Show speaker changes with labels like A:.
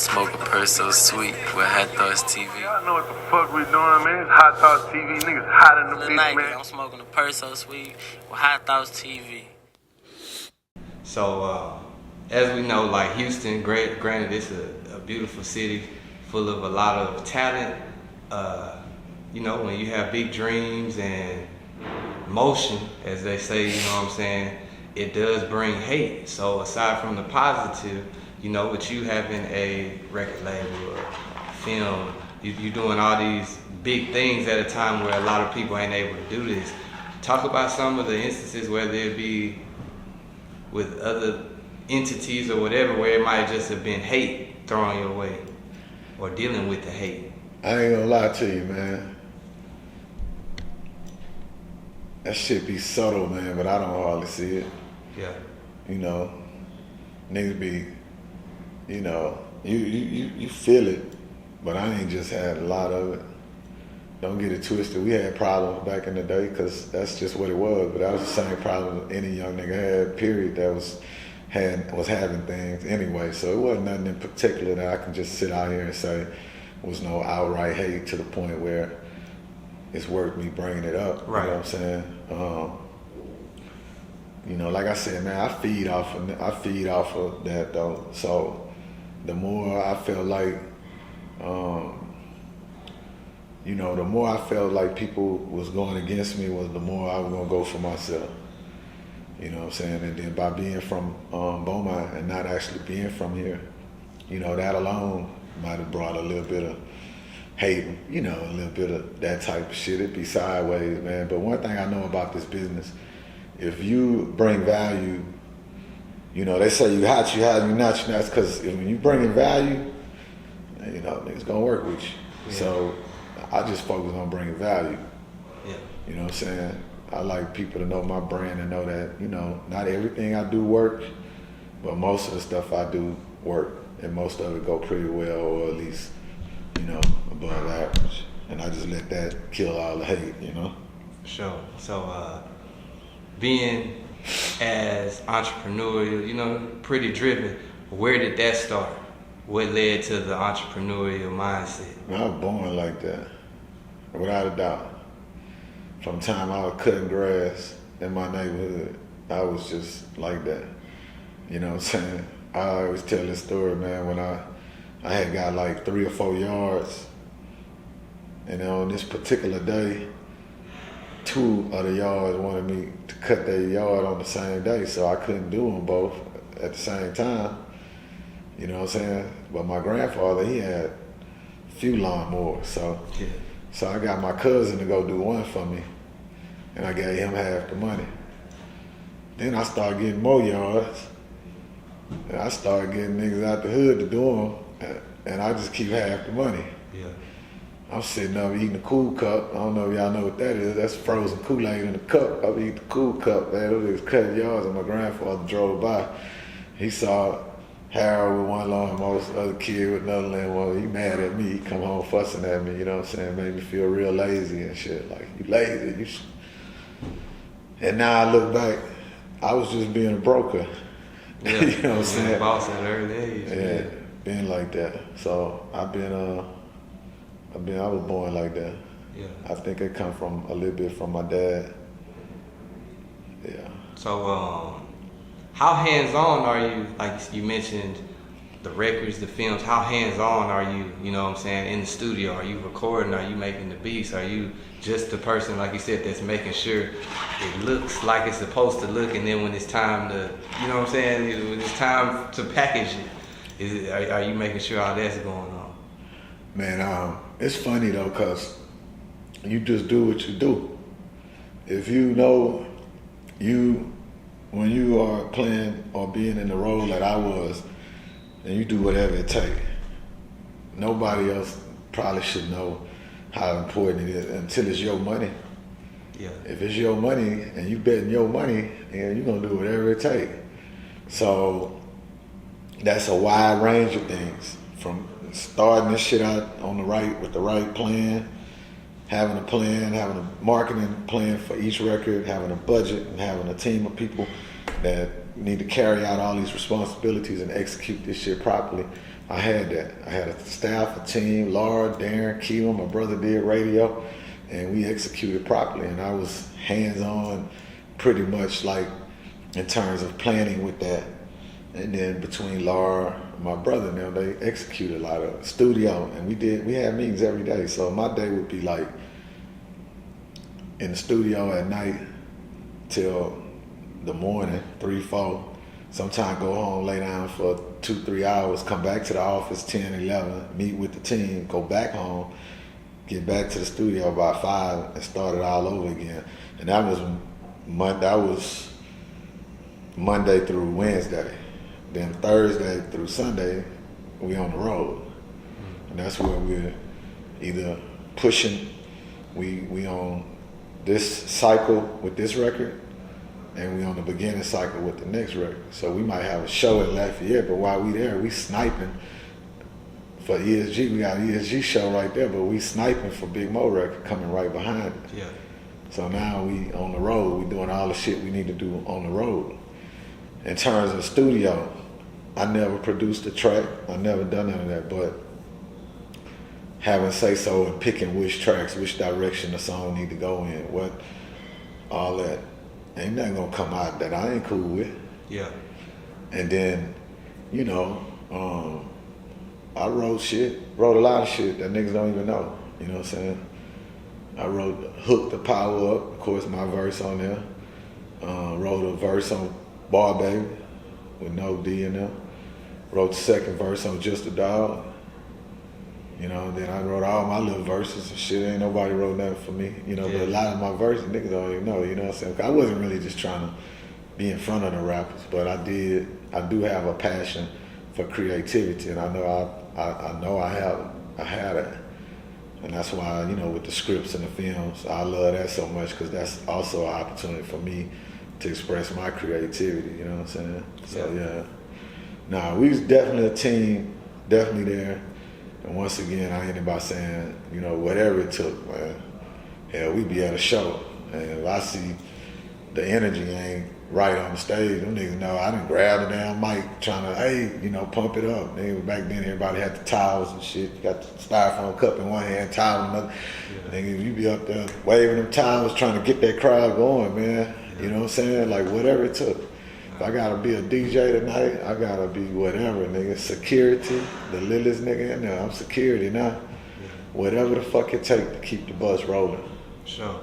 A: Smoke a purse so sweet with HighThoughtsTV.
B: Y'all know what the fuck we doing, man. It's HighThoughtsTV. Niggas hot in the bitch, man.
A: I'm smoking a purse so sweet with HighThoughtsTV.
C: So, as we know, like Houston, granted it's a beautiful city full of a lot of talent. You know, when you have big dreams and motion, as they say, you know what I'm saying, it does bring hate. So aside from the positive, you know, with you having a record label, a film, you doing all these big things at a time where a lot of people ain't able to do this. Talk about some of the instances, whether it be with other entities or whatever, where it might just have been hate thrown your way or dealing with the hate.
D: I ain't gonna lie to you, man. That shit be subtle, man, but I don't hardly see it.
C: Yeah.
D: You know, niggas be, you know, you feel it, but I ain't just had a lot of it. Don't get it twisted. We had problems back in the day because that's just what it was, but that was the same problem any young nigga had, period, that was having things anyway. So it wasn't nothing in particular that I can just sit out here and say was no outright hate to the point where it's worth me bringing it up.
C: Right.
D: You know what I'm saying? You know, like I said, man, I feed off of that though. So the more I felt like, you know, the more I felt like people was going against me, was the more I was gonna go for myself. You know what I'm saying? And then by being from Beaumont and not actually being from here, you know, that alone might have brought a little bit of hate, you know, a little bit of that type of shit. It'd be sideways, man. But one thing I know about this business, if you bring value, you know, they say you hot, you not, that's because when you bring in value, you know, niggas gonna work with you. Yeah. So I just focus on bringing value.
C: Yeah.
D: You know what I'm saying? I like people to know my brand and know that, you know, not everything I do work, but most of the stuff I do work, and most of it go pretty well, or at least, you know, above average. And I just let that kill all the hate, you know?
C: Sure. So, being as entrepreneurial, you know, pretty driven, where did that start? What led to the entrepreneurial mindset?
D: I was born like that, without a doubt. From the time I was cutting grass in my neighborhood, I was just like that. You know what I'm saying? I always tell this story, man, when I had got like 3 or 4 yards, and on this particular day, 2 of the yards wanted me to cut their yard on the same day, so I couldn't do them both at the same time. You know what I'm saying? But my grandfather, he had a few lawnmowers, so I got my cousin to go do one for me, and I gave him half the money. Then I started getting more yards, and I started getting niggas out the hood to do them, and I just keep half the money.
C: Yeah.
D: I'm sitting up eating a Cool Cup. I don't know if y'all know what that is. That's frozen Kool-Aid in a cup. I be eating the Cool Cup, man. It was cutting yards, and my grandfather drove by. He saw Harold with one lawnmower, the other kid with another lawnmower. He mad at me. He come home fussing at me, you know what I'm saying? Made me feel real lazy and shit. Like, you lazy. And now I look back, I was just being a broker.
C: Yeah.
D: You know what I'm saying?
C: Boss at an early age.
D: Yeah, being like that. So I was born like that.
C: Yeah.
D: I think it come from a little bit from my dad. Yeah.
C: So, how hands-on are you? Like you mentioned, the records, the films. How hands-on are you? You know what I'm saying? In the studio, are you recording? Are you making the beats? Are you just the person, like you said, that's making sure it looks like it's supposed to look, and then when it's time to, you know what I'm saying? When it's time to package it, are you making sure all that's going on?
D: Man, it's funny though, cause you just do what you do. If you know when you are playing or being in the role that I was, and you do whatever it takes, nobody else probably should know how important it is until it's your money.
C: Yeah.
D: If it's your money and you betting your money, then you're gonna do whatever it takes. So that's a wide range of things, from starting this shit out on the right with the right plan, having a plan, having a marketing plan for each record, having a budget, and having a team of people that need to carry out all these responsibilities and execute this shit properly. I had that. I had a staff, a team, Laura, Darren, Keelan, my brother did radio, and we executed properly. And I was hands-on pretty much like in terms of planning with that. And then between Laura, my brother and them, they executed a lot of studio, and we had meetings every day. So my day would be like in the studio at night till the morning, 3, 4. Sometimes go home, lay down for 2-3 hours, come back to the office 10, 11, meet with the team, go back home, get back to the studio by 5 and start it all over again. And that was Monday through Wednesday. Then Thursday through Sunday, we on the road. And that's where we're either pushing, we on this cycle with this record, and we on the beginning cycle with the next record. So we might have a show in Lafayette, but while we there, we sniping for ESG. We got an ESG show right there, but we sniping for Big Mo record coming right behind it.
C: Yeah.
D: So now we on the road, we doing all the shit we need to do on the road. In terms of the studio, I never produced a track. I never done none of that, but having say so and picking which tracks, which direction the song need to go in, what, all that. Ain't nothing gonna come out that I ain't cool with.
C: Yeah.
D: And then, I wrote a lot of shit that niggas don't even know. You know what I'm saying? I wrote Hook the Power Up, of course my verse on there. Wrote a verse on Barre with no D in there. Wrote the second verse on Just a Dog. Then I wrote all my little verses and shit. Ain't nobody wrote nothing for me. But a lot of my verses, niggas don't even know, you know what I'm saying? I wasn't really just trying to be in front of the rappers, but I do have a passion for creativity, and I know I have it. And that's why, with the scripts and the films, I love that so much, because that's also an opportunity for me to express my creativity, you know what I'm saying? So yeah. Nah, we was definitely a team, definitely there. And once again, I ended by saying, whatever it took, man, hell, we be at a show. And if I see the energy ain't right on the stage, them niggas know I done grabbed the damn mic trying to, pump it up. Back then, everybody had the towels and shit. You got the styrofoam cup in one hand, towel in another. Yeah. Nigga, you be up there waving them towels trying to get that crowd going, man. You know what I'm saying? Like, whatever it took. If I gotta be a DJ tonight, I gotta be whatever, nigga. Security, the littlest nigga in there. I'm security now. Yeah. Whatever the fuck it take to keep the bus rolling.
C: Sure.